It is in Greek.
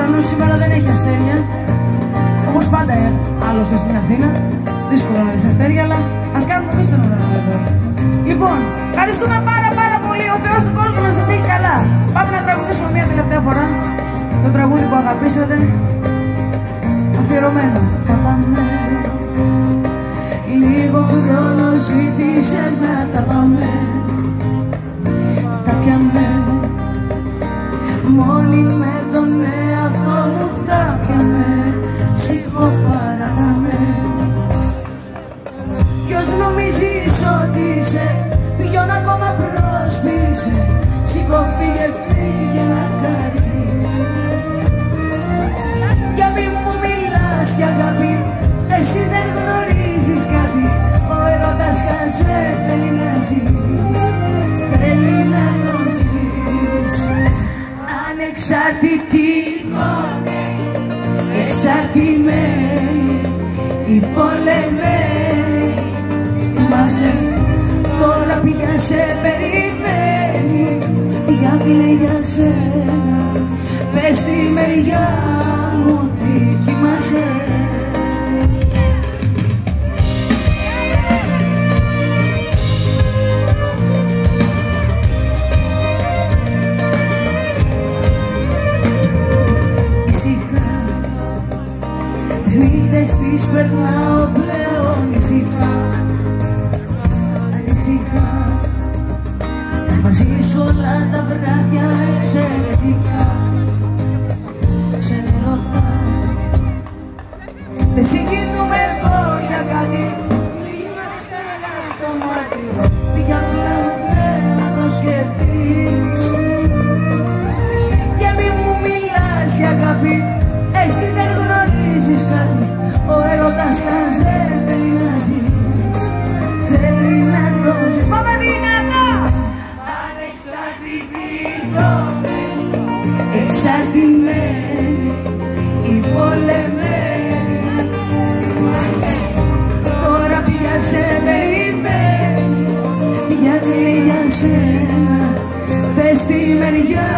ουρανός σήμερα δεν έχει αστέρια. Όπως πάντα άλλωστε στην Αθήνα. Δύσκολο να δεις αστέρια, αλλά ας κάνουμε εμείς τον ουρανό εδώ. Λοιπόν, ευχαριστούμε πάρα πολύ. Ο Θεός του κόσμου να σας έχει καλά. Πάμε να τραγουδήσουμε μια τελευταία φορά το τραγούδι που αγαπήσατε. Αφιερωμένο. Θα πάμε. Λίγο χρόνο ζήτησες να τα πάμε. Τα πιαμε. Μόνοι με τον εαυτό μου τα πιαμε. Σιγοπαρατάμε. Ποιος νομίζεις ότι είσαι, ποιον ακόμα πρόσπισε. Σηκωφύγε, φύγε να χαρίσει. Για μη μου μιλάς για αγάπη, εσύ δεν γνωρίζεις κάτι. Ο έρωτας χαζέ θέλει να ζεις, θέλει να τον ζεις. Ανεξάρτητη, εξαρτημένη, υπολεμένη. Θυμάσαι, τώρα πια σε περιμένει. Για κλαίει για σένα, πες στη μεριά μου ότι κοιμάσαι. Τις νύχτες τις περνάω πλέον ησυχά. Ανησυχά. Μαζί σου όλα τα βράδια εξαιρετικά. Ξενερωτά. Δεν συγκινούμε εδώ για κάτι. Είμαστε στο μάτι. Πήγε απλά να το σκεφτείς. Και μη μου μιλάς για αγάπη, εσύ δεν γνωρίζεις κάτι. Ο έρωτας χαζέ θέλει να ζεις, θέλει να το ζεις. Πάμε δυνατά! Ανεξάρτητη, εξαρτημένη, υπολεμένη. Τώρα πια σε περιμένει, γιατί για σένα πες στη μεριά